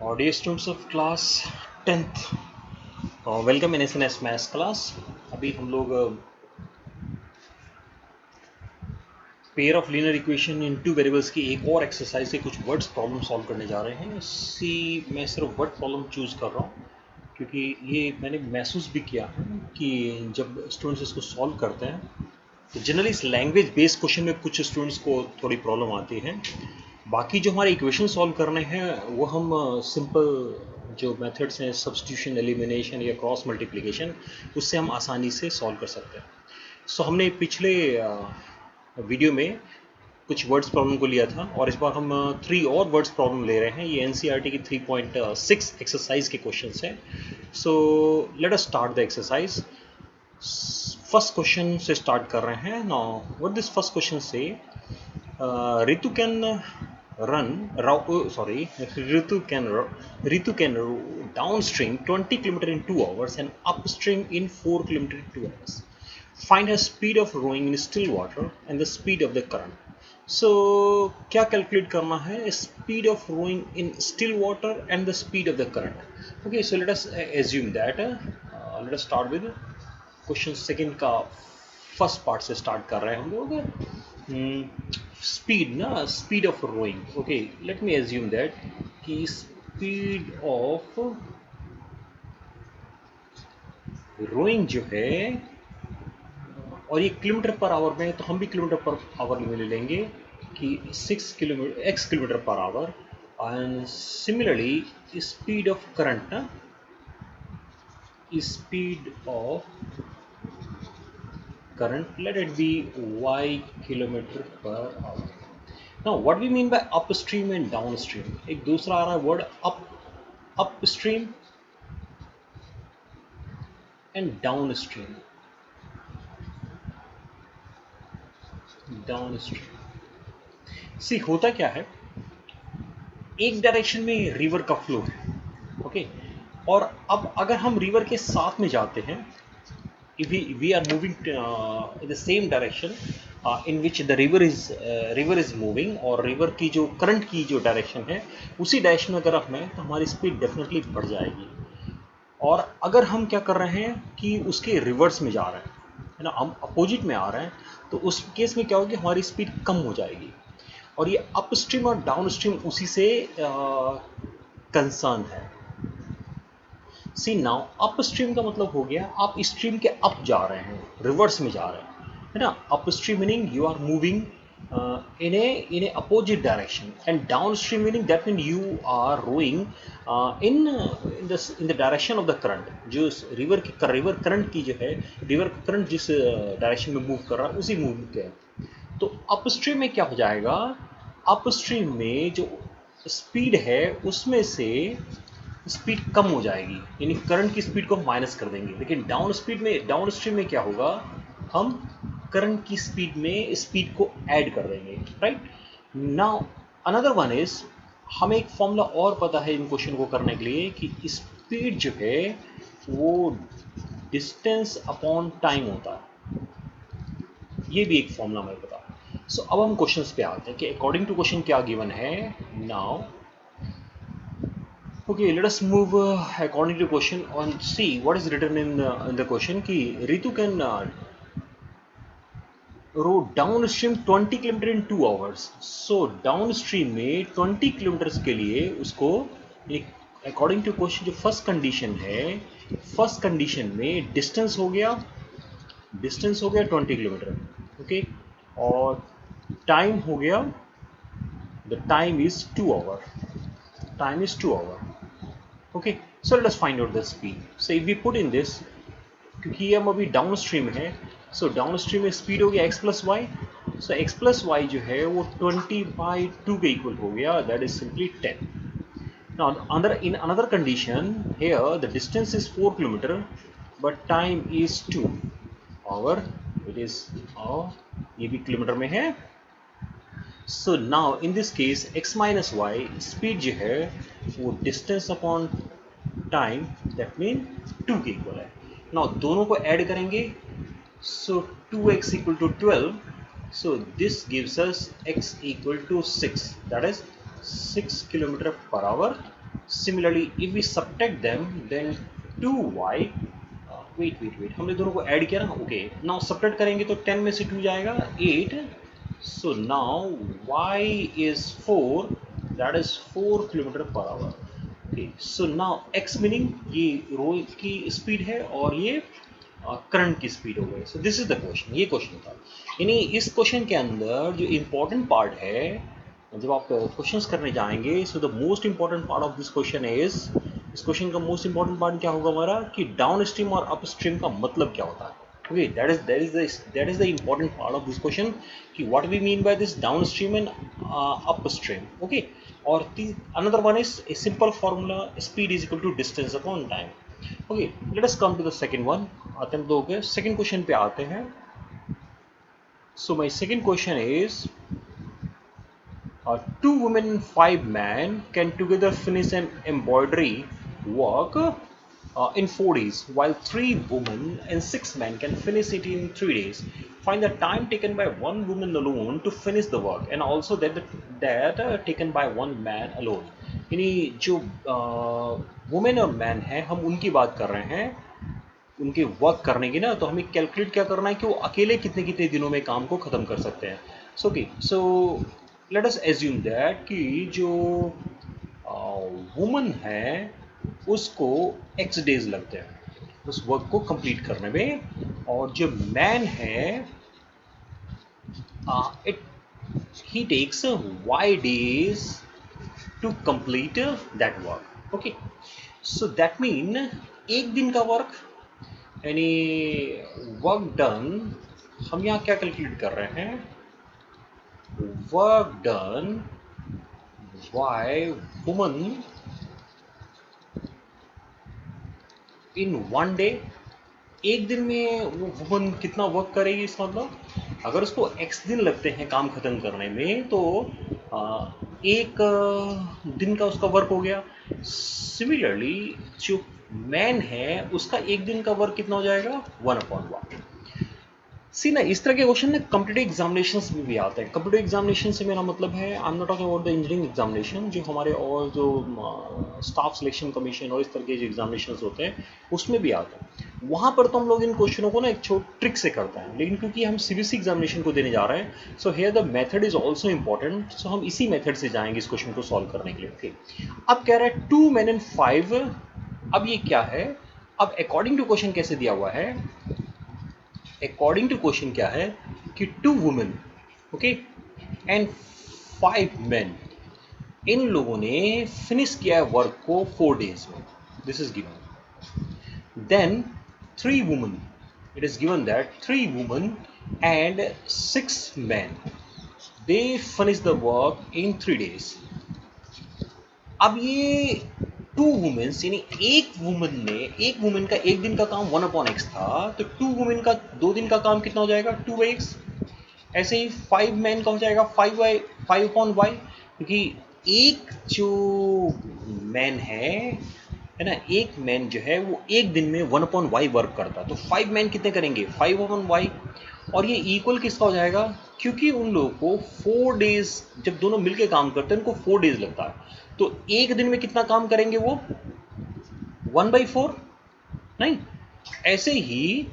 और dear students of class 10th, welcome in S maths class. अभी हम लोग pair of linear equation in two variables की एक और एक्सरसाइज से कुछ वर्ड्स प्रॉब्लम सॉल्व करने जा रहे हैं। मैं सिर्फ वर्ड प्रॉब्लम चूज़ कर रहा हूँ क्योंकि ये मैंने महसूस भी किया है कि जब स्टूडेंट्स इसको सॉल्व करते हैं तो जनरली इस लैंग्वेज बेस्ड क्वेश्चन में कुछ स्टूडेंट्स को थोड़ी प्रॉब्लम आती है। बाकी जो हमारे इक्वेशन सॉल्व करने हैं वो हम सिंपल जो मेथड्स हैं, सब्स्टिट्यूशन, एलिमिनेशन या क्रॉस मल्टीप्लिकेशन, उससे हम आसानी से सॉल्व कर सकते हैं। सो हमने पिछले वीडियो में कुछ वर्ड्स प्रॉब्लम को लिया था और इस बार हम 3 और वर्ड्स प्रॉब्लम ले रहे हैं। ये एनसीईआरटी की 3.6 एक्सरसाइज के क्वेश्चंस हैं। So let us start the exercise. First question से स्टार्ट कर रहे हैं। Now what this first question से, Ritu can run, Ritu can downstream 20 km in 2 hours and upstream in 4 km in 2 hours. Find her speed of rowing in still water and the speed of the current. So क्या calculate करना है? Speed of rowing in still water and the speed of the current. Okay, so let us assume that let us start with question second का first part से start कर रहे हैं हम लोग। स्पीड ना, speed of rowing. Okay, let me assume that कि speed of rowing जो है, और ये किलोमीटर पर आवर में है तो हम भी किलोमीटर पर आवर में ले लेंगे कि 6 kilometre x kilometre per hour. And similarly speed of current ना, speed of current, let it be y kilometer per hour. Now what we mean by upstream and downstream, एक दूसरा आ रहा है word upstream and downstream। सी होता क्या है, एक direction में रिवर का फ्लो है, ओके, और अब अगर हम रिवर के साथ में जाते हैं, if we are moving in the same direction in which the river is moving, और रिवर की जो करंट की जो डायरेक्शन है उसी डायरेक्शन में अगर हम हैं तो हमारी स्पीड डेफिनेटली बढ़ जाएगी। और अगर हम क्या कर रहे हैं कि उसके रिवर्स में जा रहे हैं, है ना, हम अपोजिट में आ रहे हैं, तो उस केस में क्या होगी, हमारी स्पीड कम हो जाएगी। और ये अपस्ट्रीम और डाउनस्ट्रीम उसी से कंसर्न है। सी नाउ, अप स्ट्रीम का मतलब हो गया आप स्ट्रीम के अप जा रहे हैं, रिवर्स में जा रहे हैं, है ना। Up stream meaning you are moving in a opposite direction, and downstream meaning that means you are rowing in the direction of the current। जो रिवर करंट की जो है, रिवर करंट जिस डायरेक्शन में मूव कर रहा है उसी मूव के है। तो अपस्ट्रीम में क्या हो जाएगा, अपस्ट्रीम में जो स्पीड है उसमें से स्पीड कम हो जाएगी, यानी करंट की स्पीड को माइनस कर देंगे। लेकिन डाउन स्ट्रीम में क्या होगा, हम करंट की स्पीड में स्पीड को ऐड कर देंगे, right. Now another one is, हमें एक फॉर्मूला और पता है इन क्वेश्चन को करने के लिए कि स्पीड जो है वो डिस्टेंस अपॉन टाइम होता है। ये भी एक फॉर्मूला हमें पता है। सो अब हम क्वेश्चंस पे आते हैं कि अकॉर्डिंग टू क्वेश्चन क्या गिवन है। Now okay, let us move according to question and see what is written in the question कि Ritu can row downstream 20 kilometre in 2 hours। so downstream में 20 किलोमीटर के लिए उसको एक according to question जो first condition है, first condition में distance हो गया 20 किलोमीटर, ओके, और टाइम हो गया, the time is 2 hour. Okay, so let us find out the speed. So if we put in this, क्योंकि हम अभी डाउन स्ट्रीम है, सो डाउन स्ट्रीम में स्पीड हो गया x plus Y. So x plus Y जो है वो 20/2 के इक्वल हो गया, that is simply 10। Now in another condition here the distance is 4 kilometer but time is 2 hour, it is ये भी किलोमीटर में है। So now in this case x minus Y, speed जो है वो distance upon time, that mean 2 के equal है। Now दोनों को ऐड करेंगे, so 2x equal to 12, so this gives us x equal to 6, that is 6 kilometer per hour Similarly, if we subtract them, then 2y wait हमने दोनों को add किया ना. ओके, नाउ सब्ट्रैक्ट करेंगे तो 10 में से 2 जाएगा 8. So now y is 4, that is 4 kilometre per our. Okay, so now x meaning ये रो की स्पीड है और ये करंट की स्पीड हो गई. So this is the question. ये क्वेश्चन था. यानी इस क्वेश्चन के अंदर जो इम्पोर्टेंट पार्ट है, जब आप क्वेश्चंस करने जाएंगे, so the most important part of this question is, इस क्वेश्चन का मोस्ट इंपॉर्टेंट पार्ट क्या होगा हमारा, कि डाउन स्ट्रीम और अप स्ट्रीम का मतलब क्या होता है. Okay, that is the important part of this question, कि what we mean by this downstream and upstream. Okay, और another one is a simple formula, speed is equal to distance upon time. Okay, late us come to the second one. आते हैं, दो second question पे आते हैं. So my second question is, 2 women and 5 men can together finish an embroidery work in 4 days, while 3 women and 6 men can finish it in 3 days. Find the time taken by one woman alone to finish the work, and also that taken by one man alone. यानी जो women और man है, हम उनकी बात कर रहे हैं, उनके वर्क करने की ना. तो हमें कैलकुलेट क्या करना है कि वो अकेले कितने कितने दिनों में काम को ख़त्म कर सकते हैं. So let us assume that कि जो वुमन है उसको x डेज लगते हैं उस वर्क को कंप्लीट करने में, और जो मैन है it he takes y days to complete that work. Okay, so that mean एक दिन का वर्क, यानी वर्क डन, हम यहाँ क्या कैलकुलेट कर रहे हैं, work done by woman in one day. एक दिन में वो वुमन कितना वर्क करेगी, इसका मतलब अगर उसको x दिन लगते हैं काम खत्म करने में, तो एक दिन का उसका वर्क हो गया. सिमिलरली जो मैन है उसका एक दिन का वर्क कितना हो जाएगा, 1/1. सी ना, इस तरह के क्वेश्चन ना कम्पिटिटिव एग्जामिनेशंस में भी आते हैं. कम्पिटिटिव एग्जामिनेशन से मेरा मतलब है, I am not talking about the engineering examination, जो हमारे और जो स्टाफ सिलेक्शन कमीशन और इस तरह के जो एग्जामिनेशंस होते हैं उसमें भी आते हैं. वहाँ पर तो हम लोग इन क्वेश्चनों को ना एक छोट ट्रिक से करते हैं, लेकिन क्योंकि हम सीबीएसई एग्जामिनेशन को देने जा रहे हैं, so here the method is also important. So हम इसी मेथड से जाएंगे इस क्वेश्चन को सॉल्व करने के लिए. ओके, अब कह रहा है 2 men and 5. अब ये क्या है, अब अकॉर्डिंग टू क्वेश्चन कैसे दिया हुआ है, अकॉर्डिंग टू क्वेश्चन क्या है कि 2 वुमेन, ओके, एंड 5 मेन, इन लोगों ने फिनिश किया है वर्क को 4 डेज में. This is given. Then 3 women, it is given that 3 women and 6 men, they finish the work in 3 days. अब ये 2 वुमेन्स, यानी एक वुमेन का एक दिन का काम 1/x था, तो 2 वुमेन का 2 दिन का काम कितना हो जाएगा, 2/x. ऐसे ही 5 मैन का हो जाएगा 5/y, क्योंकि एक जो मैन है ना, एक मैन जो है वो एक दिन में 1/y वर्क करता है, तो 5 मैन कितने करेंगे, 5/y. और ये इक्वल किसका हो जाएगा, क्योंकि उन लोगों को 4 डेज, जब दोनों मिलके काम करते हैं उनको 4 डेज लगता है, तो एक दिन में कितना काम करेंगे वो, 1/4. नहीं, ऐसे ही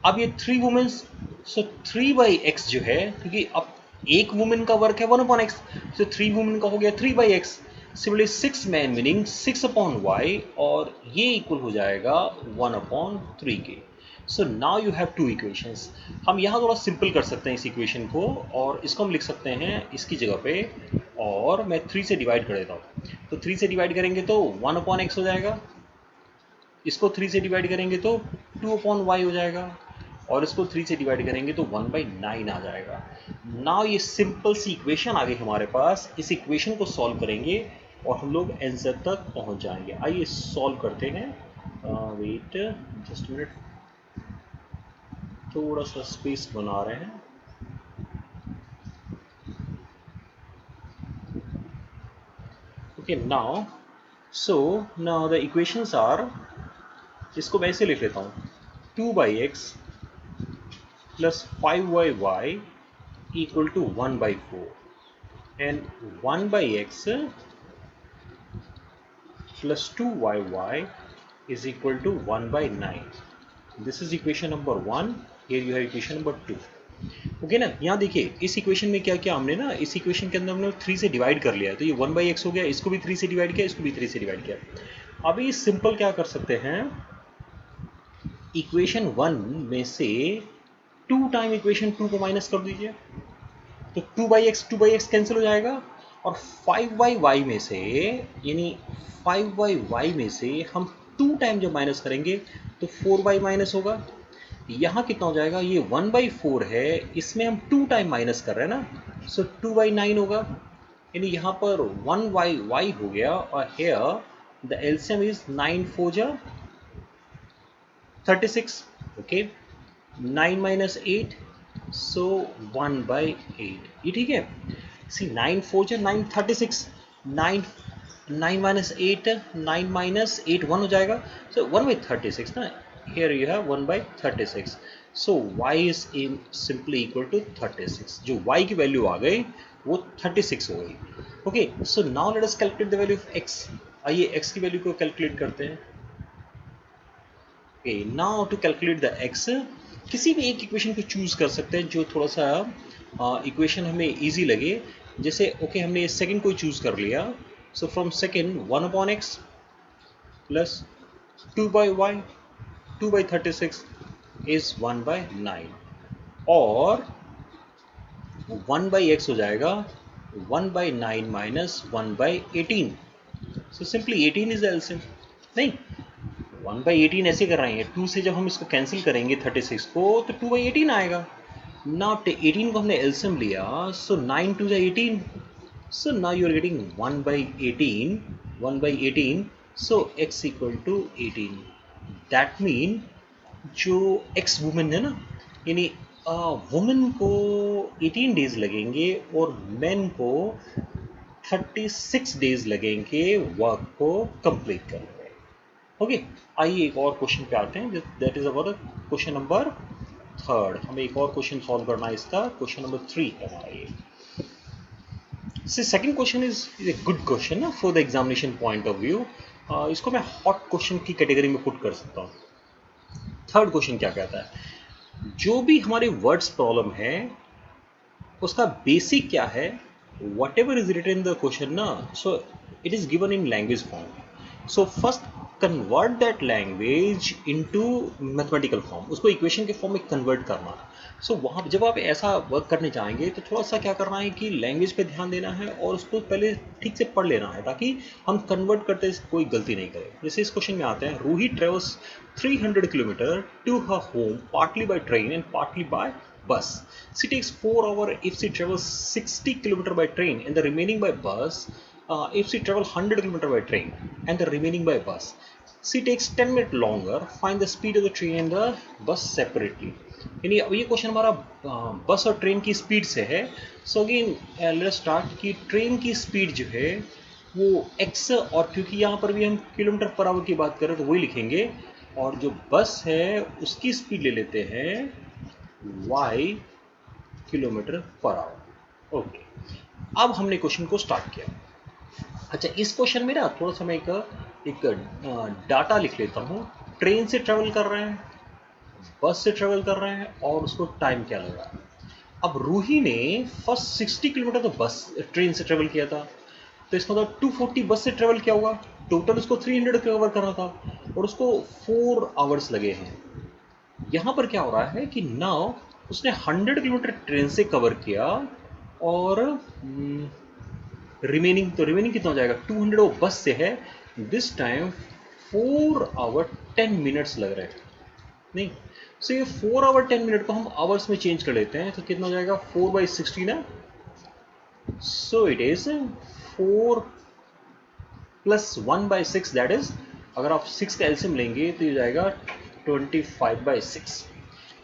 अब ये 3 वुमेन्स, सो 3/x जो है, क्योंकि अब एक वुमेन का वर्क है 1/x, सो 3 वुमेन का हो गया 3/x. Similarly 6 man meaning 6/y, और ये इक्वल हो जाएगा 1/3 के. सो नाउ यू हैव 2 इक्वेशंस. हम यहाँ थोड़ा सिंपल कर सकते हैं इस इक्वेशन को, और इसको हम लिख सकते हैं इसकी जगह पे, और मैं 3 से डिवाइड कर देता हूँ. तो 3 से डिवाइड करेंगे तो 1/x हो जाएगा, इसको 3 से डिवाइड करेंगे तो 2/y हो जाएगा, और इसको 3 से डिवाइड करेंगे तो 1/9 आ जाएगा. नाउ ये सिंपल सी इक्वेशन आ गई हमारे पास. इस इक्वेशन को सॉल्व करेंगे और हम लोग आंसर तक पहुंच जाएंगे. आइए सॉल्व करते हैं. वेट जस्ट मिनट, थोड़ा सा स्पेस बना रहे हैं. Okay, now the equations are, इसको मैं ऐसे लिख लेता हूँ, 2/x plus 5y equal to 1/4, and 1/x plus 2yy is equal to 1 by 9. This is equation number 1. Here you have equation number 2. Okay ना, यहाँ देखिए इस इक्वेशन में क्या किया हमने ना, इस इक्वेशन के अंदर हमने 3 से डिवाइड कर लिया है, तो ये 1/x हो गया, इसको भी 3 से डिवाइड किया, इसको भी 3 से डिवाइड किया। अभी सिंपल क्या कर सकते हैं, इक्वेशन 1 में से 2 टाइम इक्वेशन 2 को माइनस कर दीजिए, तो 2/x कैंसिल हो जाएगा, और 5/y में से, यानी 5/y में से हम 2 टाइम जब माइनस करेंगे तो 4y माइनस होगा। यहाँ कितना हो जाएगा, ये 1/4 है, इसमें हम 2 टाइम माइनस कर रहे हैं ना, सो 2/9 होगा, यानी यहाँ पर 1y हो गया, और हेयर द एलसीएम इज 9 4 जा 36, ओके, 9 minus 8, so 1/8, ये ठीक है। सी 9 4 जा 9 36, 9 9 minus 8, 9 minus 8 1 हो जाएगा, so 1/36 ना, here you have 1/36, so y is simply equal to 36, जो y की वैल्यू आ गई वो 36 हो गई। Okay, so now let us calculate the value of x। आइए x की वैल्यू को कैलकुलेट करते हैं। Okay, now to calculate the x, किसी भी एक इक्वेशन को चूज कर सकते हैं जो थोड़ा सा इक्वेशन हमें इजी लगे, जैसे ओके हमने सेकंड को चूज कर लिया, so from second 1/x plus 2/y 2/36 is 1/9, और 1/x हो जाएगा 1/9 minus 1/18, so simply 18 is LCM. नहीं, 1/18 ऐसे कर रहे हैं, 2 से जब हम इसको कैंसिल करेंगे 36 को तो 2/18 आएगा ना, 18 को हमने एलसीएम लिया, सो 9 2 जा 18, so now you are getting 1/18, so x equal to 18, that mean जो x वुमेन है ना, यानी वुमेन को 18 डेज लगेंगे और मैन को 36 डेज लगेंगे वर्क को कंप्लीट करने में। ओके, आइए एक और क्वेश्चन पे आते हैं, that is our question number 3। हमें एक और क्वेश्चन सॉल्व करना है, इसका क्वेश्चन नंबर 3 है हमारा ये। So second question is a good question ना for the examination point of view, इसको मैं hot question की कैटेगरी में पुट कर सकता हूँ। थर्ड क्वेश्चन क्या कहता है, जो भी हमारे वर्ड्स प्रॉब्लम है उसका बेसिक क्या है, whatever is written in the question ना, so it is given in language form, so first convert that language into mathematical form, उसको इक्वेशन के फॉर्म में कन्वर्ट करना। सो वहाँ जब आप ऐसा वर्क करने जाएंगे तो थोड़ा सा क्या करना है कि लैंग्वेज पे ध्यान देना है और उसको पहले ठीक से पढ़ लेना है, ताकि हम कन्वर्ट करते कोई गलती नहीं करें। जैसे इस क्वेश्चन में आते हैं, Ruhi travels 300 kilometre to her home partly by train and partly by bus. She takes 4 hours if she travels 60 km by train and the remaining by bus. If she travels 100 km by train and the remaining by bus, she takes 10 minutes longer. Find the speed of the train and the bus separately. यानी अब ये question हमारा बस और train की speed से है। So again let us start कि ट्रेन की स्पीड जो है वो x, और क्योंकि यहाँ पर भी हम किलोमीटर पर आवर की बात करें तो वही लिखेंगे, और जो बस है उसकी स्पीड ले लेते हैं y kilometre per our. Okay, अब हमने क्वेश्चन को स्टार्ट किया। अच्छा, इस क्वेश्चन में ना थोड़ा सा मैं एक डाटा लिख लेता हूँ। ट्रेन से ट्रेवल कर रहे हैं, बस से ट्रेवल कर रहे हैं, और उसको टाइम क्या लगा। अब रूही ने फर्स्ट 60 किलोमीटर तो बस ट्रेन से ट्रेवल किया था, तो इसका मतलब 240 बस से ट्रेवल किया होगा, टोटल उसको 300 कवर करना था, और उसको 4 आवर्स लगे हैं। यहाँ पर क्या हो रहा है कि नाउ उसने 100 किलोमीटर ट्रेन से कवर किया, और रिमेनिंग कितना हो जाएगा, 200 वो बस से है। दिस टाइम 4 आवर 10 मिनट्स लग रहे हैं, नहीं, सो ये 4 आवर 10 मिनट को हम आवर्स में चेंज कर लेते हैं, तो कितना हो जाएगा 4/16 है, सो it is 4 plus 1/6, that is, अगर आप 6 का एलसीएम लेंगे तो ये जाएगा 25/6।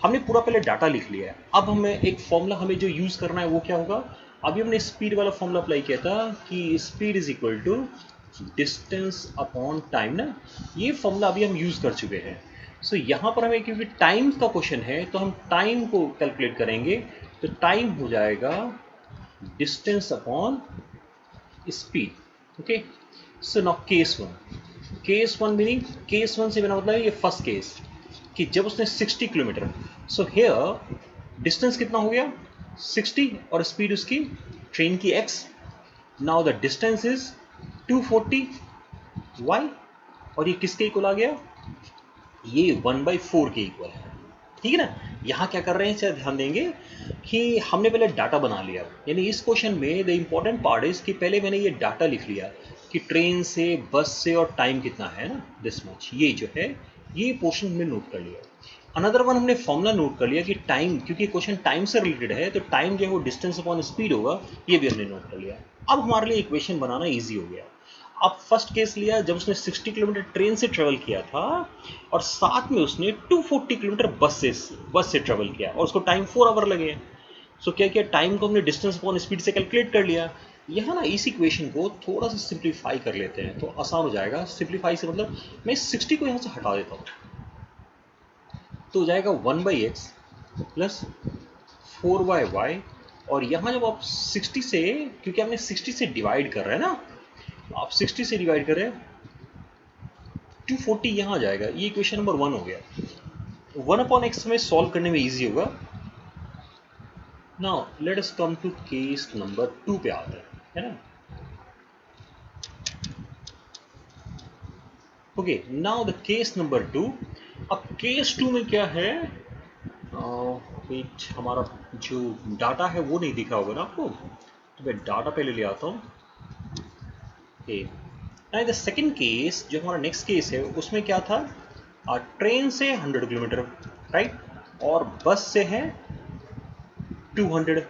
हमने पूरा पहले डाटा लिख लिया है। अब हमें एक फॉर्मूला हमें जो यूज करना है वो क्या होगा, अभी हमने स्पीड वाला फॉर्मूला अप्लाई किया था कि speed is equal to distance upon time ना, ये फॉर्मूला अभी हम यूज कर चुके हैं। सो यहाँ पर हमें क्योंकि टाइम का क्वेश्चन है तो हम टाइम को कैलकुलेट करेंगे, तो टाइम हो जाएगा distance upon speed. Okay, so now case 1, case one meaning, case one से मेरा मतलब है ये फर्स्ट केस कि जब उसने 60 किलोमीटर, सो हेयर डिस्टेंस कितना हो गया 60 और स्पीड उसकी ट्रेन की x, now the distance is 240 y, और ये किसके इक्वल आ गया, ये 1/4 के इक्वल है। ठीक है ना। यहाँ क्या कर रहे हैं इसे ध्यान देंगे कि हमने पहले डाटा बना लिया, यानी इस क्वेश्चन में द इम्पॉर्टेंट पार्ट इज कि पहले मैंने ये डाटा लिख लिया कि ट्रेन से, बस से और टाइम कितना है ना, दिस मच, ये जो है ये पोर्शन हमने नोट कर लिया। अनदर वन हमने फॉर्मूला नोट कर लिया कि टाइम, क्योंकि क्वेश्चन टाइम से रिलेटेड है तो टाइम जो है वो डिस्टेंस अपॉन स्पीड होगा, ये भी हमने नोट कर लिया। अब हमारे लिए इक्वेशन बनाना ईजी हो गया। अब फर्स्ट केस लिया जब उसने 60 किलोमीटर ट्रेन से ट्रेवल किया था और साथ में उसने 240 किलोमीटर बस से ट्रेवल किया और उसको टाइम 4 आवर लगे। सो क्या किया, टाइम को हमने डिस्टेंस अपॉन स्पीड से कैलकुलेट कर लिया। यहाँ ना इस इक्वेशन को थोड़ा सा सिंप्लीफाई कर लेते हैं तो आसान हो जाएगा। सिंप्लीफाई से मतलब मैं 60 को यहाँ से हटा देता हूँ तो हो जाएगा 1/x प्लस 4/y, और यहाँ जब आप 60 से, क्योंकि हमने 60 से डिवाइड कर रहे हैं ना, आप 60 से डिवाइड करें 240 यहाँ आ जाएगा, ये इक्वेशन नंबर 1 हो गया। 1/x में सॉल्व करने में इजी होगा। Now let us come to case number 2 पे आते हैं, है ना। Okay, now the case number 2। अब केस 2 में क्या है, वेट, हमारा जो डाटा है वो नहीं दिखा होगा ना आपको, तो मैं डाटा पहले ले आता हूँ। Okay, now the second case, जो हमारा नेक्स्ट केस है उसमें क्या था, ट्रेन से 100 किलोमीटर राइट, और बस से है 200।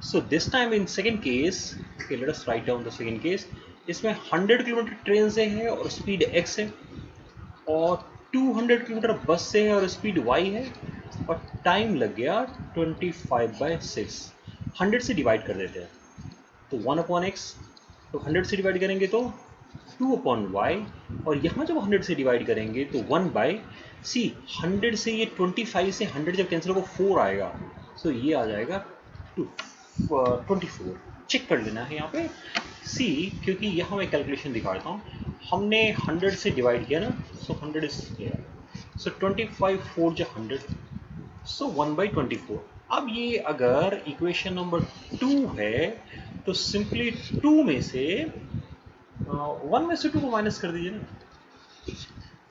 So this time in second case, okay, let us write down the second case. इसमें 100 किलोमीटर ट्रेन से है और स्पीड x है, और 200 किलोमीटर बस से है और स्पीड y है, और टाइम लग गया 25/6। 100 से डिवाइड कर देते हैं तो 1/x, तो 100 से डिवाइड करेंगे तो 2/y, और यहाँ जब 100 से डिवाइड करेंगे तो 1/c। 100 से ये 25 से 100 जब कैंसिल होगा 4 आएगा, तो ये आ जाएगा 24। चेक कर लेना है यहाँ पे सी, क्योंकि यहाँ मैं कैलकुलेशन दिखा देता हूँ। हमने 100 से डिवाइड किया ना, सो 100 इज सो 25 4 जो 100, सो 1/24। अब ये अगर इक्वेशन नंबर 2 है तो सिंपली 2 में से 1 में से 2 को माइनस कर दीजिए ना,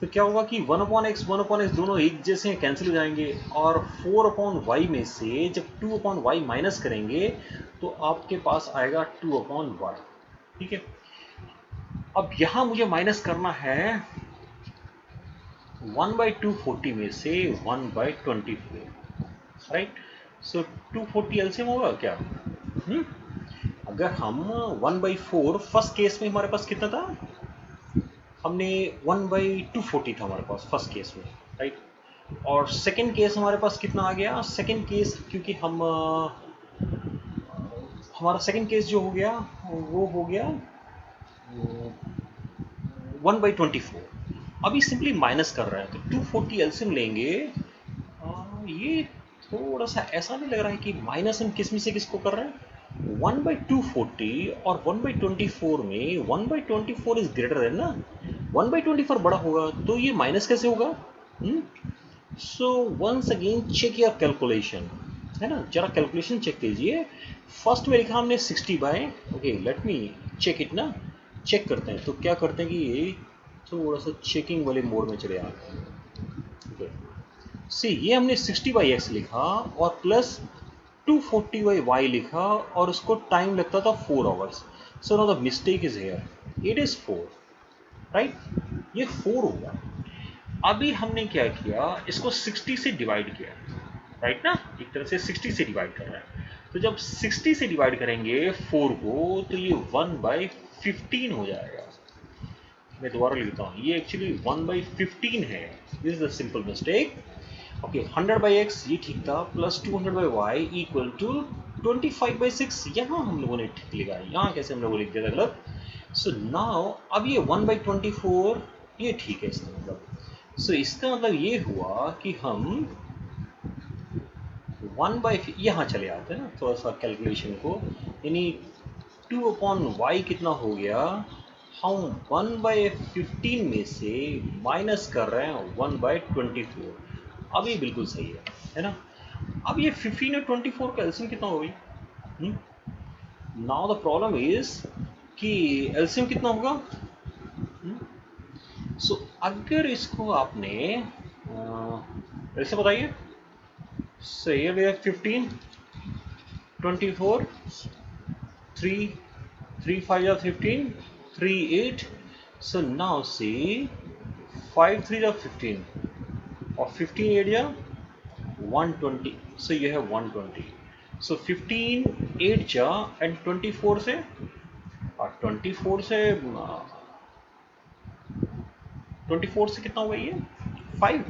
तो क्या होगा कि 1/x दोनों एक जैसे हैं, कैंसिल हो जाएंगे, और 4/y में से जब 2/y माइनस करेंगे तो आपके पास आएगा 2/y। ठीक है, अब यहां मुझे माइनस करना है 1/240 में से 1/24, राइट। सो 240 एलसीएम होगा क्या, अगर हम 1/4, फर्स्ट केस में हमारे पास कितना था, हमने 1/240 था हमारे पास फर्स्ट केस में, राइट। और सेकंड केस हमारे पास कितना आ गया, सेकंड केस क्योंकि हम हमारा सेकंड केस जो हो गया वो हो गया 1/24। अभी सिंपली माइनस कर रहे हैं तो 240 एलसीएम लेंगे। ये थोड़ा सा ऐसा नहीं लग रहा है कि माइनस हम किस में से किसको कर रहे हैं, 1/240 और 1/24 में 1/24 इज ग्रेटर देन ना, 1/24 बड़ा होगा तो ये माइनस कैसे होगा। So once again check your calculation, है ना, जरा कैलकुलेशन चेक कीजिए। फर्स्ट में लिखा हमने 60 बाय, okay let me check it ना, चेक करते हैं। तो क्या करते हैं कि ये थोड़ा सा चेकिंग वाले मोड में चले आते हैं। ओके सी, ये हमने 60/x लिखा और प्लस 240/y लिखा और उसको टाइम लगता था 4 hours. So now the mistake is here, it is 4, right, ये 4 होगा। अभी हमने क्या किया, इसको 60 से डिवाइड किया, राइट ना, एक तरह से 60 से डिवाइड कर रहा है। तो जब 60 से डिवाइड करेंगे 4 को तो ये 1/15 हो जाएगा। मैं दोबारा लिखता हूँ, ये एक्चुअली 1/15 है, this is the simple mistake. Okay, 100/x ये ठीक था, प्लस 200/y इक्वल टू 25/6, यहाँ हम लोगों ने ठीक लिखा है, यहाँ कैसे हम लोगों ने लिख दिया था गलत। सो नाउ अब ये 1/24 ये ठीक है इसका मतलब। सो इसका मतलब ये हुआ कि हम 1/, यहाँ चले आते हैं ना थोड़ा सा कैलकुलेशन को, यानी 2/y कितना हो गया, हम 1/15 में से माइनस कर रहे हैं 1/24। अब ये बिल्कुल सही है ना। अब ये 15 और 24 का एलसीएम कितना हो गई? नाउ द प्रॉब्लम इज कि एलसीएम कितना होगा? सो अगर इसको आपने ऐसे बताइए, so here we have 15, 24, 3, 3 5 are 15, 3 8. So now see 5 3 are 15 or 15 8 are 120. So you have 120. So 15 8 जा and 24 से और 24 से कितना होगा ये 5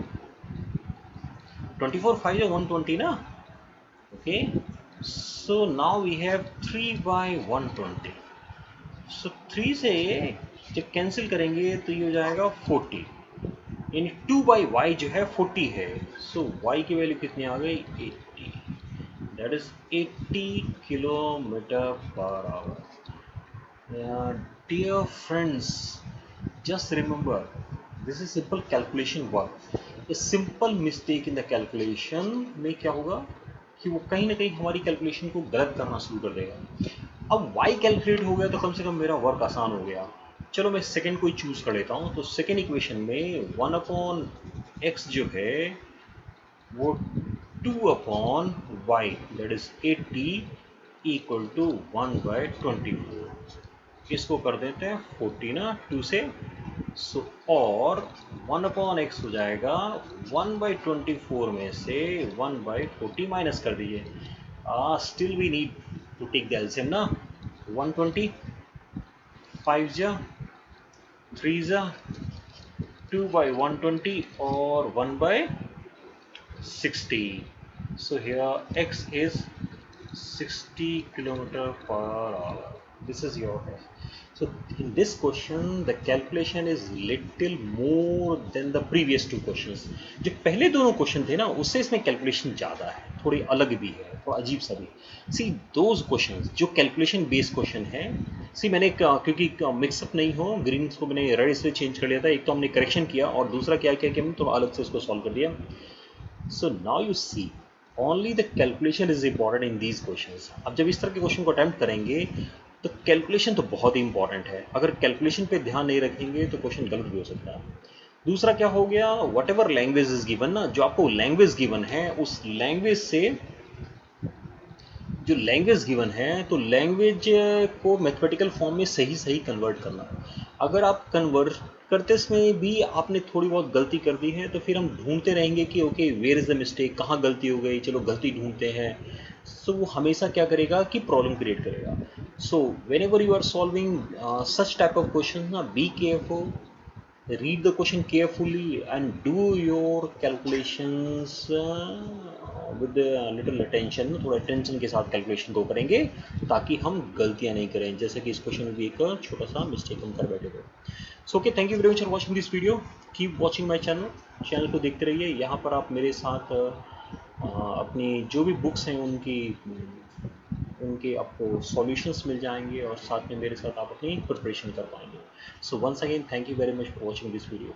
24 5 या 120 ना. Okay, so now we have 3/120. So 3 से जब कैंसिल करेंगे तो ये हो जाएगा 40, यानी 2/y जो है 40 है. सो y की वैल्यू कितनी आ गई 80, that is 80 kilometre per hour. Dear friends, just remember, this is simple calculation work. A simple mistake in the calculation में क्या होगा कि वो कहीं ना कहीं हमारी कैलकुलेशन को गलत करना शुरू कर देगा. अब y कैलकुलेट हो गया तो कम से कम मेरा वर्क आसान हो गया. चलो मैं सेकंड कोई चूज कर लेता हूँ. तो सेकंड इक्वेशन में 1/x जो है वो 2/y, that is 80 equal to 1/24. इसको कर देते हैं 40 ना 2 से. सो और 1/x हो जाएगा 1/24 में से 1/40 माइनस कर दीजिए. Still we need to take the LCM ना. 120 5 जा 3 जा 2/120 और 1/60. So here x is 60 kilometer per hour. This is your test. So in this question the calculation is little more than the previous two questions. जो पहले दोनों question थे ना उससे इसमें कैलकुलेशन ज़्यादा है, थोड़ी अलग भी है, थोड़ा अजीब सा भी. सी दोज क्वेश्चंस जो कैलकुलेशन बेस्ड क्वेश्चन है, सी मैंने क्योंकि मिक्सअप नहीं हो ग्रीन को मैंने रेड से चेंज कर लिया था. एक तो हमने करेक्शन किया और दूसरा क्या किया कि हमने थोड़ा अलग से उसको सॉल्व कर दिया. So now you see only the calculation is important in these questions. अब जब इस तरह के क्वेश्चन को अटैम्प्ट करेंगे तो कैलकुलेशन तो बहुत ही इंपॉर्टेंट है. अगर कैलकुलेशन पे ध्यान नहीं रखेंगे तो क्वेश्चन गलत भी हो सकता है. दूसरा क्या हो गया, what ever language is given ना, जो आपको लैंग्वेज गिवन है उस लैंग्वेज से जो लैंग्वेज गिवन है तो लैंग्वेज को मैथमेटिकल फॉर्म में सही सही कन्वर्ट करना. अगर आप कन्वर्ट करते समय भी आपने थोड़ी बहुत गलती कर दी है तो फिर हम ढूंढते रहेंगे कि okay where is the mistake, कहाँ गलती हो गई, चलो गलती ढूंढते हैं. सो वो हमेशा क्या करेगा कि प्रॉब्लम क्रिएट करेगा. So whenever you are solving such type of question ना, be careful, read the question carefully and do your calculations with a little attention. थोड़ा attention के साथ कैलकुलेशन को करेंगे ताकि हम गलतियां नहीं करें, जैसे कि इस क्वेश्चन में भी एक छोटा सा मिस्टेक हम कर बैठे थे. So okay, thank you very much for watching this video. Keep watching my channel को देखते रहिए. यहाँ पर आप मेरे साथ अपनी जो भी बुक्स हैं उनके आपको सॉल्यूशंस मिल जाएंगे और साथ में मेरे साथ आप अपनी प्रिपरेशन कर पाएंगे. So once again thank you very much for watching this video.